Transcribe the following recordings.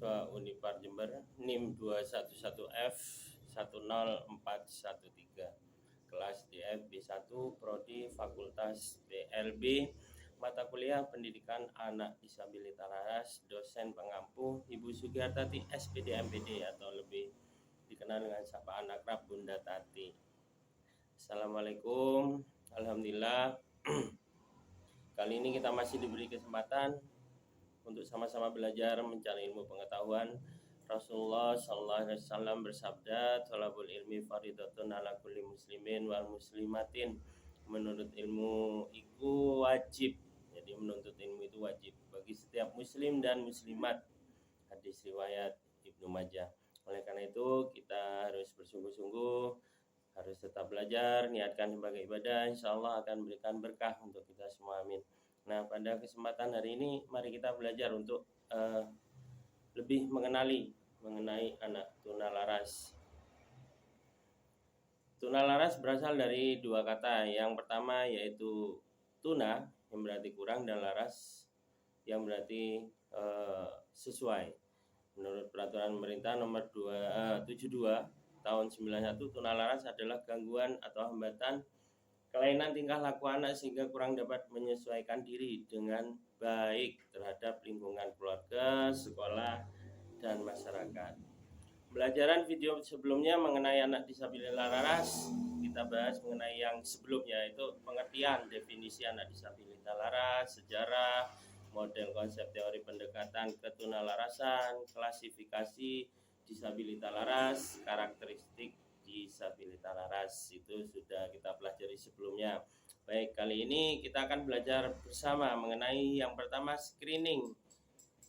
mahasiswa Unipar Jember NIM 211F10413 kelas DF B1 Prodi Fakultas PLB mata kuliah Pendidikan Anak Disabilitas Laras, dosen pengampu Ibu Sugiartati SPD MPD atau lebih dikenal dengan sapaan akrab Bunda Tati. Assalamualaikum. Alhamdulillah kali ini kita masih diberi kesempatan untuk sama-sama belajar mencari ilmu pengetahuan. Rasulullah sallallahu alaihi wasallam bersabda, "Thalabul ilmi fardhatun ala kulli muslimin wal muslimatin." Menuntut ilmu itu wajib. Jadi menuntut ilmu itu wajib bagi setiap muslim dan muslimat. Hadis riwayat Ibnu Majah. Oleh karena itu kita harus bersungguh-sungguh, harus tetap belajar, niatkan sebagai ibadah, insya Allah akan memberikan berkah untuk kita semua, amin. Nah, pada kesempatan hari ini mari kita belajar untuk lebih mengenai anak tunalaras. Tunalaras berasal dari dua kata. Yang pertama yaitu tuna yang berarti kurang dan laras yang berarti sesuai. Menurut peraturan pemerintah nomor 72 tahun 91, tunalaras adalah gangguan atau hambatan kelainan tingkah laku anak sehingga kurang dapat menyesuaikan diri dengan baik terhadap lingkungan keluarga, sekolah, dan masyarakat. Pembelajaran video sebelumnya mengenai anak disabilitas laras, kita bahas mengenai yang sebelumnya, yaitu pengertian definisi anak disabilitas laras, sejarah, model konsep teori pendekatan ketunalarasan, klasifikasi disabilitas laras, karakteristik disabilitas laras, itu sudah kita pelajari sebelumnya. Baik, kali ini kita akan belajar bersama mengenai yang pertama screening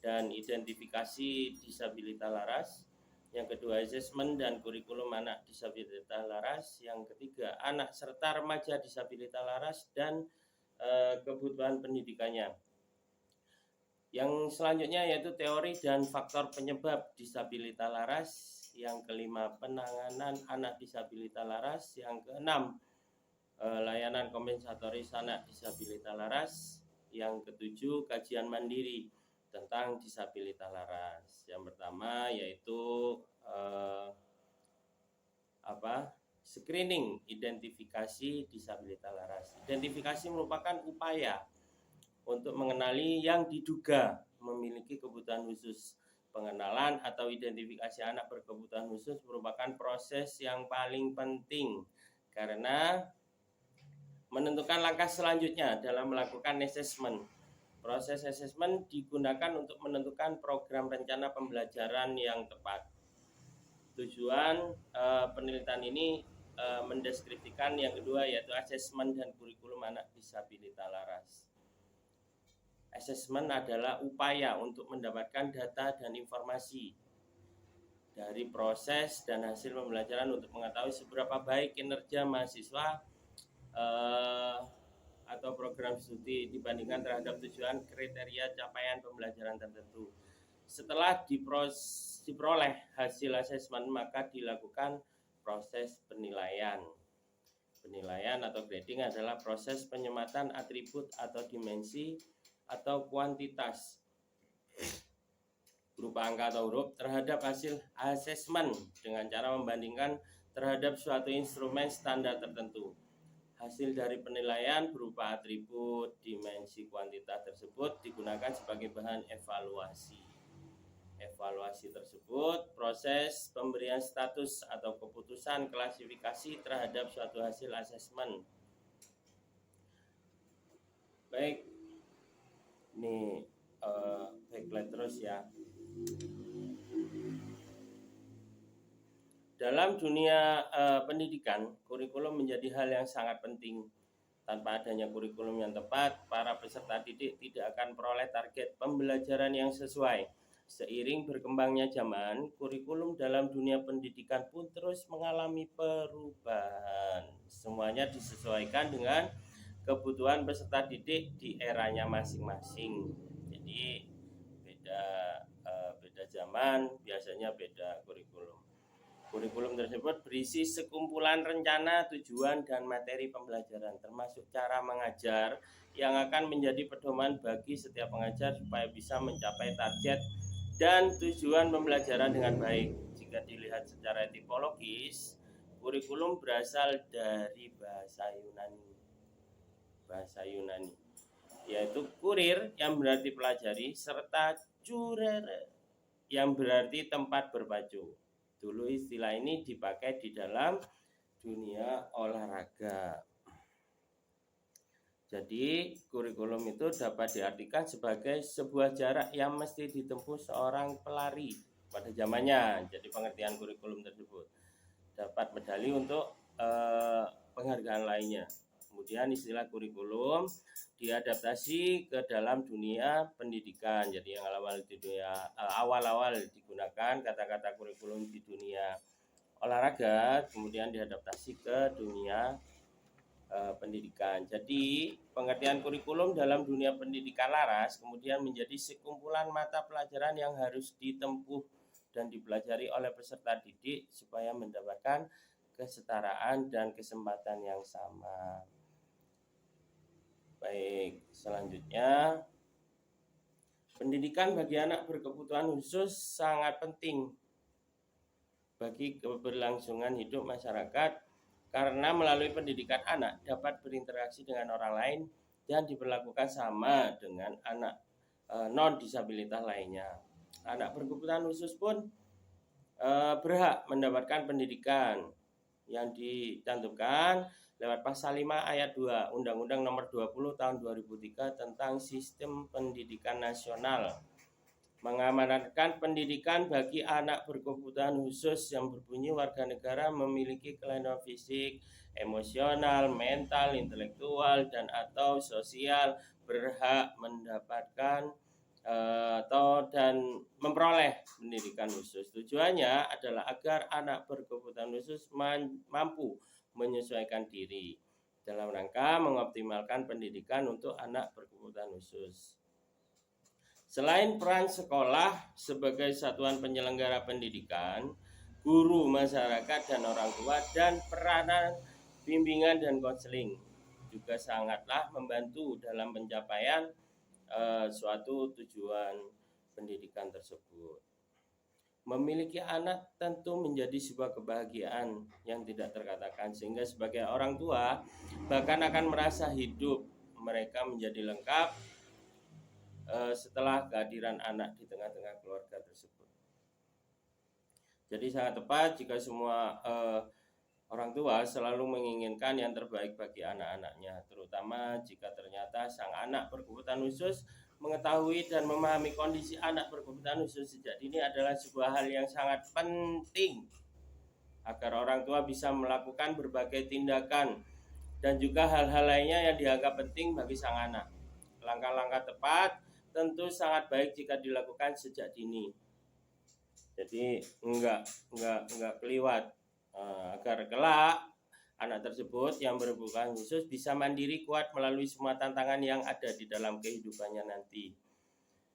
dan identifikasi disabilitas laras, yang kedua asesmen dan kurikulum anak disabilitas laras, yang ketiga anak serta remaja disabilitas laras dan kebutuhan pendidikannya. Yang selanjutnya yaitu teori dan faktor penyebab disabilitas laras, yang kelima penanganan anak disabilitas laras, yang keenam layanan kompensatoris anak disabilitas laras, yang ketujuh kajian mandiri tentang disabilitas laras. Yang pertama yaitu screening identifikasi disabilitas laras. Identifikasi merupakan upaya untuk mengenali yang diduga memiliki kebutuhan khusus. Pengenalan atau identifikasi anak berkebutuhan khusus merupakan proses yang paling penting karena menentukan langkah selanjutnya dalam melakukan asesmen. Proses asesmen digunakan untuk menentukan program rencana pembelajaran yang tepat. Tujuan penelitian ini mendeskripsikan yang kedua yaitu asesmen dan kurikulum anak disabilitas laras. Asesmen adalah upaya untuk mendapatkan data dan informasi dari proses dan hasil pembelajaran untuk mengetahui seberapa baik kinerja mahasiswa atau program studi dibandingkan terhadap tujuan kriteria capaian pembelajaran tertentu. Setelah diperoleh hasil asesmen, maka dilakukan proses penilaian. Penilaian atau grading adalah proses penyematan atribut atau dimensi atau kuantitas berupa angka atau huruf terhadap hasil asesmen dengan cara membandingkan terhadap suatu instrumen standar tertentu. Hasil dari penilaian berupa atribut, dimensi, kuantitas tersebut digunakan sebagai bahan evaluasi. Evaluasi tersebut proses pemberian status atau keputusan klasifikasi terhadap suatu hasil asesmen. Baik, ini backlight terus ya. Dalam dunia pendidikan, kurikulum menjadi hal yang sangat penting. Tanpa adanya kurikulum yang tepat, para peserta didik tidak akan peroleh target pembelajaran yang sesuai. Seiring berkembangnya zaman, kurikulum dalam dunia pendidikan pun terus mengalami perubahan. Semuanya disesuaikan dengan kebutuhan peserta didik di eranya masing-masing. Jadi beda zaman, biasanya beda kurikulum. Kurikulum tersebut berisi sekumpulan rencana, tujuan, dan materi pembelajaran, termasuk cara mengajar yang akan menjadi pedoman bagi setiap pengajar supaya bisa mencapai target dan tujuan pembelajaran dengan baik. Jika dilihat secara etimologis, kurikulum berasal dari bahasa Yunani, yaitu kurir yang berarti pelajari, serta curere yang berarti tempat berpacu. Dulu istilah ini dipakai di dalam dunia olahraga. Jadi kurikulum itu dapat diartikan sebagai sebuah jarak yang mesti ditempuh seorang pelari pada zamannya. Jadi pengertian kurikulum tersebut dapat medali untuk penghargaan lainnya. Kemudian istilah kurikulum diadaptasi ke dalam dunia pendidikan. Jadi yang awal-awal digunakan kata-kata kurikulum di dunia olahraga, kemudian diadaptasi ke dunia pendidikan. Jadi pengertian kurikulum dalam dunia pendidikan laras kemudian menjadi sekumpulan mata pelajaran yang harus ditempuh dan dipelajari oleh peserta didik supaya mendapatkan kesetaraan dan kesempatan yang sama. Baik, selanjutnya pendidikan bagi anak berkebutuhan khusus sangat penting bagi keberlangsungan hidup masyarakat, karena melalui pendidikan anak dapat berinteraksi dengan orang lain dan diperlakukan sama dengan anak non-disabilitas lainnya. Anak berkebutuhan khusus pun berhak mendapatkan pendidikan yang dicantumkan lewat pasal 5 ayat 2 Undang-Undang Nomor 20 tahun 2003 tentang Sistem Pendidikan Nasional, mengamanatkan pendidikan bagi anak berkebutuhan khusus yang berbunyi warga negara memiliki kelainan fisik, emosional, mental, intelektual, dan atau sosial berhak mendapatkan dan memperoleh pendidikan khusus. Tujuannya adalah agar anak berkebutuhan khusus mampu menyesuaikan diri dalam rangka mengoptimalkan pendidikan untuk anak berkebutuhan khusus. Selain peran sekolah sebagai satuan penyelenggara pendidikan, guru, masyarakat, dan orang tua, dan peranan bimbingan dan konseling juga sangatlah membantu dalam pencapaian suatu tujuan pendidikan tersebut. Memiliki anak tentu menjadi sebuah kebahagiaan yang tidak terkatakan, sehingga sebagai orang tua bahkan akan merasa hidup mereka menjadi lengkap setelah kehadiran anak di tengah-tengah keluarga tersebut. Jadi sangat tepat jika semua orang tua selalu menginginkan yang terbaik bagi anak-anaknya, terutama jika ternyata sang anak berkebutuhan khusus mengetahui dan memahami kondisi anak berkebutuhan khusus sejak dini adalah sebuah hal yang sangat penting agar orang tua bisa melakukan berbagai tindakan dan juga hal-hal lainnya yang dianggap penting bagi sang anak. Langkah-langkah tepat tentu sangat baik jika dilakukan sejak dini. Jadi enggak keliwat, agar kelak anak tersebut yang berkebutuhan khusus bisa mandiri, kuat melalui semua tantangan yang ada di dalam kehidupannya nanti.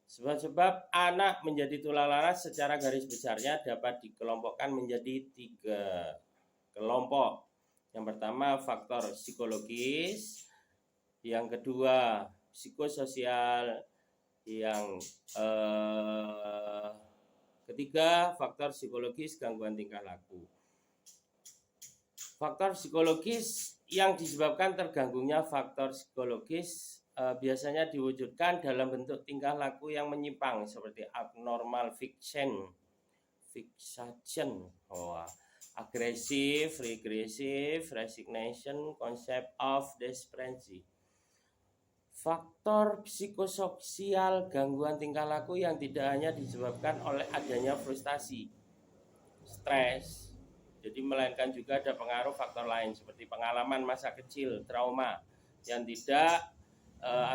Sebab anak menjadi tulang laras secara garis besarnya dapat dikelompokkan menjadi 3 kelompok. Yang pertama faktor psikologis, yang kedua psikososial, yang ketiga faktor psikologis gangguan tingkah laku. Faktor psikologis yang disebabkan terganggunya faktor psikologis biasanya diwujudkan dalam bentuk tingkah laku yang menyimpang seperti abnormal fixation, agresif, regressive, resignation, concept of desperancy. Faktor psikososial gangguan tingkah laku yang tidak hanya disebabkan oleh adanya frustasi, stres, jadi melainkan juga ada pengaruh faktor lain seperti pengalaman masa kecil, trauma yang tidak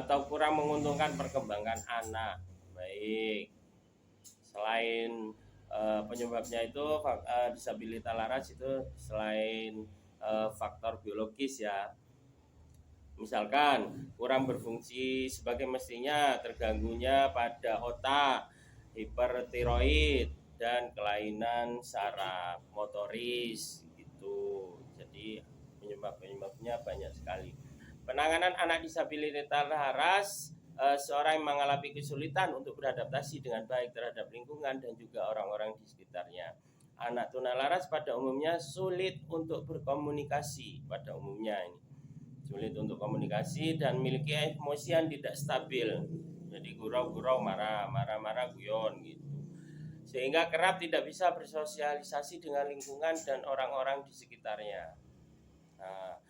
atau kurang menguntungkan perkembangan anak. Baik, selain penyebabnya itu disabilitas laras itu selain faktor biologis ya, misalkan kurang berfungsi sebagai mestinya, terganggunya pada otak, hipertiroid, dan kelainan saraf motoris gitu. Jadi penyebabnya banyak sekali. Penanganan anak disabilitas laras seorang yang mengalami kesulitan untuk beradaptasi dengan baik terhadap lingkungan dan juga orang-orang di sekitarnya. Anak tunalaras pada umumnya sulit untuk berkomunikasi pada umumnya ini. Sulit untuk komunikasi dan memiliki emosi yang tidak stabil. Jadi gurau-gurau, marah-marah guyon gitu. Sehingga kerap tidak bisa bersosialisasi dengan lingkungan dan orang-orang di sekitarnya. Nah,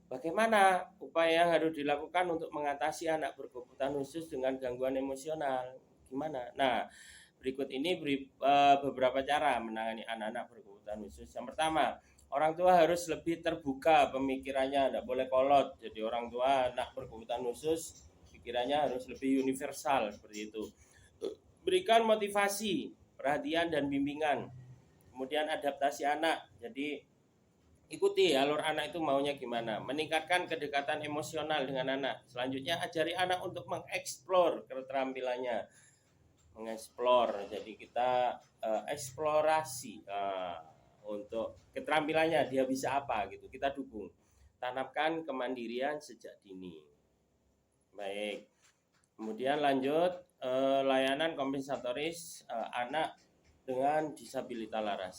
bagaimana upaya yang harus dilakukan untuk mengatasi anak berkebutuhan khusus dengan gangguan emosional? Gimana? Nah, berikut ini beberapa cara menangani anak-anak berkebutuhan khusus. Yang pertama, orang tua harus lebih terbuka pemikirannya, tidak boleh kolot. Jadi orang tua anak berkebutuhan khusus pikirannya harus lebih universal seperti itu. Berikan motivasi, perhatian dan bimbingan. Kemudian adaptasi anak. Jadi ikuti alur anak itu maunya gimana. Meningkatkan kedekatan emosional dengan anak. Selanjutnya ajari anak untuk mengeksplor keterampilannya. Mengeksplor. Jadi kita eksplorasi untuk keterampilannya, dia bisa apa gitu. Kita dukung. Tanamkan kemandirian sejak dini. Baik. Kemudian lanjut layanan kompensatoris anak dengan disabilitas laras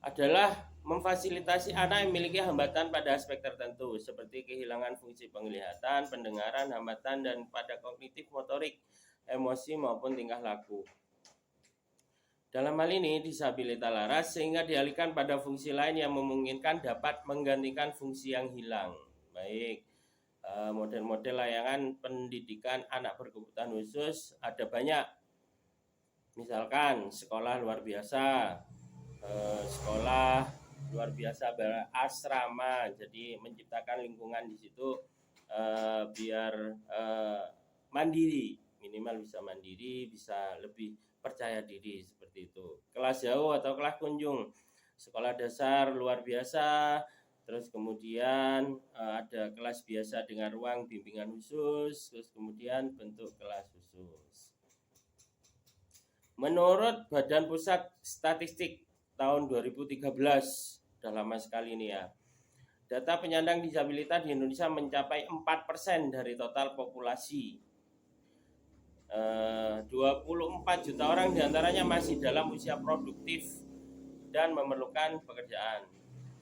adalah memfasilitasi anak yang memiliki hambatan pada aspek tertentu seperti kehilangan fungsi penglihatan, pendengaran, hambatan dan pada kognitif, motorik, emosi maupun tingkah laku. Dalam hal ini disabilitas laras sehingga dialihkan pada fungsi lain yang memungkinkan dapat menggantikan fungsi yang hilang. Baik. Model-model layanan pendidikan anak berkebutuhan khusus ada banyak, misalkan sekolah luar biasa, sekolah luar biasa berasrama, jadi menciptakan lingkungan di situ biar mandiri, minimal bisa mandiri, bisa lebih percaya diri seperti itu. Kelas jauh atau kelas kunjung, sekolah dasar luar biasa. Terus kemudian ada kelas biasa dengan ruang bimbingan khusus, terus kemudian bentuk kelas khusus. Menurut Badan Pusat Statistik tahun 2013, sudah lama sekali ini ya. Data penyandang disabilitas di Indonesia mencapai 4% dari total populasi. 24 juta orang diantaranya masih dalam usia produktif dan memerlukan pekerjaan.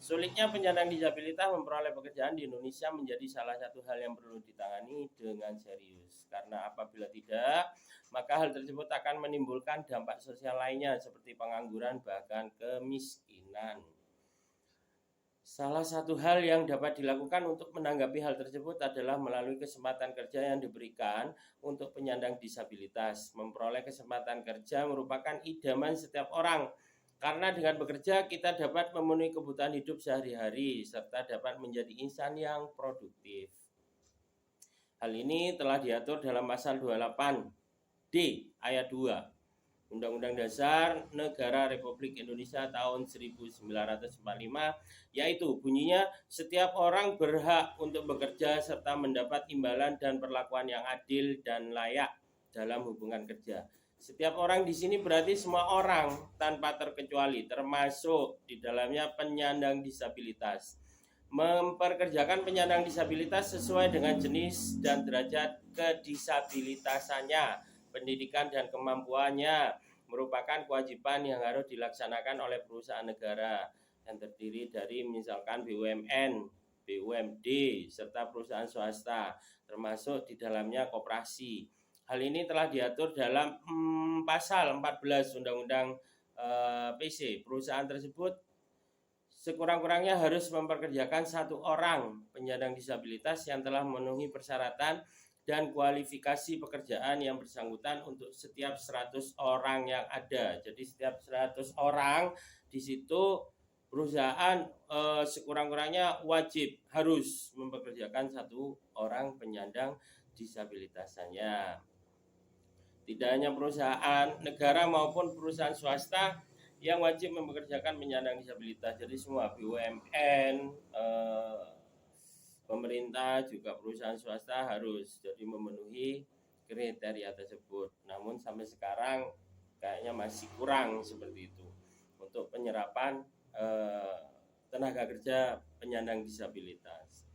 Sulitnya penyandang disabilitas memperoleh pekerjaan di Indonesia menjadi salah satu hal yang perlu ditangani dengan serius. Karena apabila tidak, maka hal tersebut akan menimbulkan dampak sosial lainnya seperti pengangguran bahkan kemiskinan. Salah satu hal yang dapat dilakukan untuk menanggapi hal tersebut adalah melalui kesempatan kerja yang diberikan untuk penyandang disabilitas. Memperoleh kesempatan kerja merupakan idaman setiap orang. Karena dengan bekerja kita dapat memenuhi kebutuhan hidup sehari-hari serta dapat menjadi insan yang produktif. Hal ini telah diatur dalam pasal 28D ayat 2 Undang-Undang Dasar Negara Republik Indonesia tahun 1945, yaitu bunyinya setiap orang berhak untuk bekerja serta mendapat imbalan dan perlakuan yang adil dan layak dalam hubungan kerja. Setiap orang di sini berarti semua orang tanpa terkecuali, termasuk di dalamnya penyandang disabilitas. Memperkerjakan penyandang disabilitas sesuai dengan jenis dan derajat kedisabilitasannya, pendidikan dan kemampuannya merupakan kewajiban yang harus dilaksanakan oleh perusahaan negara yang terdiri dari misalkan BUMN, BUMD, serta perusahaan swasta, termasuk di dalamnya koperasi. Hal ini telah diatur dalam pasal 14 Undang-Undang PC. Perusahaan tersebut sekurang-kurangnya harus memperkerjakan satu orang penyandang disabilitas yang telah memenuhi persyaratan dan kualifikasi pekerjaan yang bersangkutan untuk setiap 100 orang yang ada. Jadi setiap 100 orang di situ perusahaan sekurang-kurangnya wajib harus mempekerjakan satu orang penyandang disabilitasnya. Tidak hanya perusahaan negara maupun perusahaan swasta yang wajib mempekerjakan penyandang disabilitas. Jadi semua BUMN, pemerintah juga perusahaan swasta harus jadi memenuhi kriteria tersebut. Namun sampai sekarang kayaknya masih kurang seperti itu untuk penyerapan tenaga kerja penyandang disabilitas.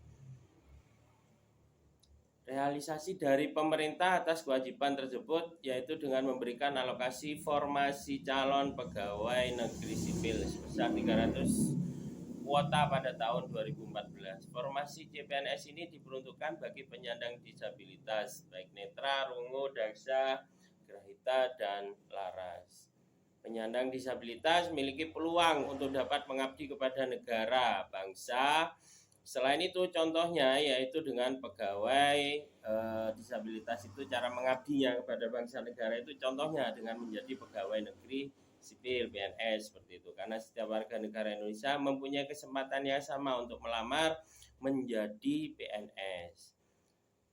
Realisasi dari pemerintah atas kewajiban tersebut yaitu dengan memberikan alokasi formasi calon pegawai negeri sipil sebesar 300 kuota pada tahun 2014. Formasi CPNS ini diperuntukkan bagi penyandang disabilitas baik netra, rungu, daksa, grahita, dan laras. Penyandang disabilitas memiliki peluang untuk dapat mengabdi kepada negara, bangsa. Selain itu contohnya yaitu dengan pegawai disabilitas itu cara mengabdinya kepada bangsa negara itu contohnya dengan menjadi pegawai negeri sipil PNS seperti itu. Karena setiap warga negara Indonesia mempunyai kesempatan yang sama untuk melamar menjadi PNS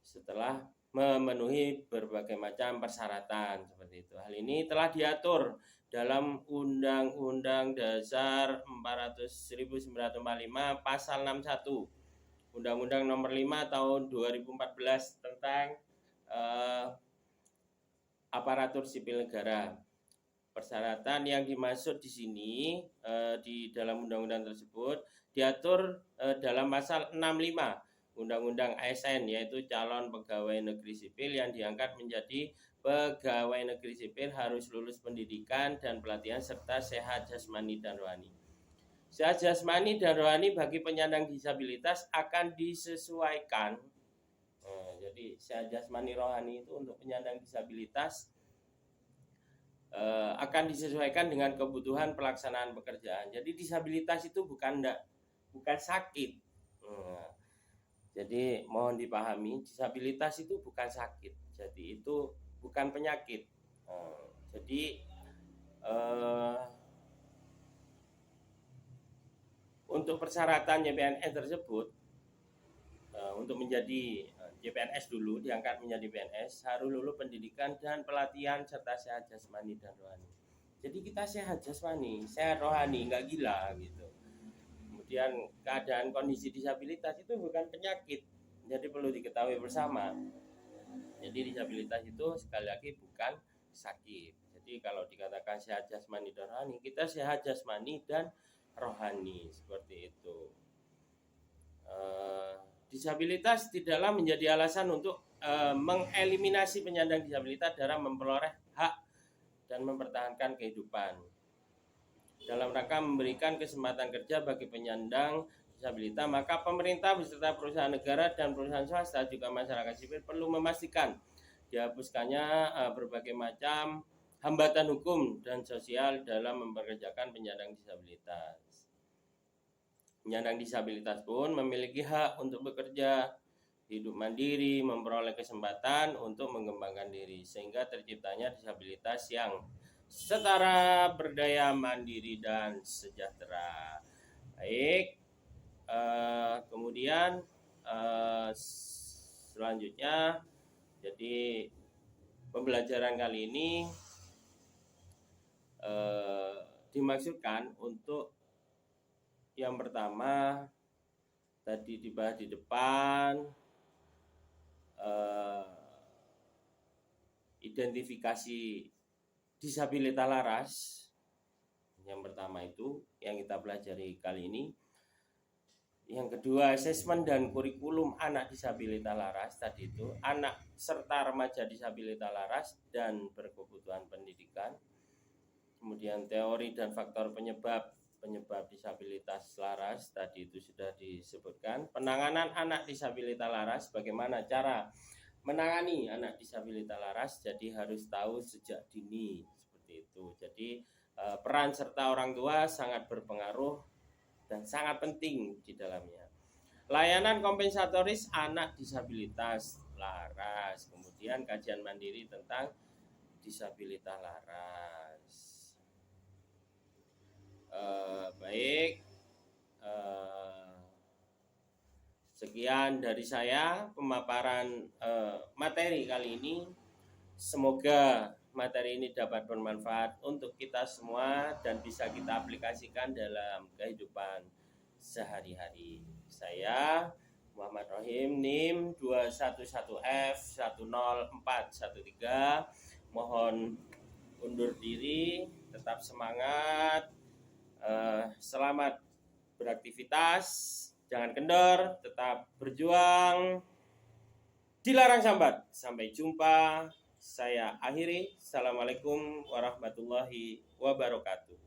setelah memenuhi berbagai macam persyaratan seperti itu. Hal ini telah diatur dalam Undang-Undang Dasar 1945 Pasal 61, Undang-Undang Nomor 5 Tahun 2014 tentang aparatur sipil negara. Persyaratan yang dimaksud di sini di dalam undang-undang tersebut diatur dalam pasal 65 Undang-Undang ASN, yaitu calon pegawai negeri sipil yang diangkat menjadi pegawai negeri sipil harus lulus pendidikan dan pelatihan serta sehat jasmani dan rohani. Sehat jasmani dan rohani bagi penyandang disabilitas akan disesuaikan. Jadi sehat jasmani rohani itu untuk penyandang disabilitas akan disesuaikan dengan kebutuhan pelaksanaan pekerjaan. Jadi disabilitas itu bukan sakit. Jadi mohon dipahami, disabilitas itu bukan sakit. Jadi itu bukan penyakit. Jadi untuk persyaratan CPNS tersebut untuk menjadi CPNS dulu diangkat menjadi PNS harus lulus pendidikan dan pelatihan serta sehat jasmani dan rohani. Jadi kita sehat jasmani, sehat rohani, nggak gila gitu. Kemudian keadaan kondisi disabilitas itu bukan penyakit, jadi perlu diketahui bersama. Jadi disabilitas itu sekali lagi bukan sakit. Jadi kalau dikatakan sehat jasmani dan rohani, kita sehat jasmani dan rohani seperti itu. Disabilitas tidaklah menjadi alasan untuk mengeliminasi penyandang disabilitas dalam memperoleh hak dan mempertahankan kehidupan. Dalam rangka memberikan kesempatan kerja bagi penyandang disabilitas, maka pemerintah beserta perusahaan negara dan perusahaan swasta juga masyarakat sipil perlu memastikan dihapuskannya berbagai macam hambatan hukum dan sosial dalam mempekerjakan penyandang disabilitas. Penyandang disabilitas pun memiliki hak untuk bekerja, hidup mandiri, memperoleh kesempatan untuk mengembangkan diri sehingga terciptanya disabilitas yang setara, berdaya, mandiri, dan sejahtera. Baik, kemudian selanjutnya, jadi pembelajaran kali ini dimaksudkan untuk yang pertama tadi dibahas di depan, identifikasi disabilitas laras. Yang pertama itu yang kita pelajari kali ini. Yang kedua, asesmen dan kurikulum anak disabilitas laras tadi itu, anak serta remaja disabilitas laras dan berkebutuhan pendidikan. Kemudian teori dan faktor penyebab disabilitas laras tadi itu sudah disebutkan. Penanganan anak disabilitas laras, bagaimana cara menangani anak disabilitas laras, jadi harus tahu sejak dini seperti itu. Jadi peran serta orang tua sangat berpengaruh dan sangat penting di dalamnya. Layanan kompensatoris anak disabilitas laras, kemudian kajian mandiri tentang disabilitas laras. Baik, sekian dari saya pemaparan materi kali ini. Semoga materi ini dapat bermanfaat untuk kita semua dan bisa kita aplikasikan dalam kehidupan sehari-hari. Saya Muhammad Rohim, NIM 211F10413. Mohon undur diri, tetap semangat, selamat beraktivitas, jangan kendor, tetap berjuang. dilarang sambat. Sampai jumpa. Saya akhiri. Assalamualaikum warahmatullahi wabarakatuh.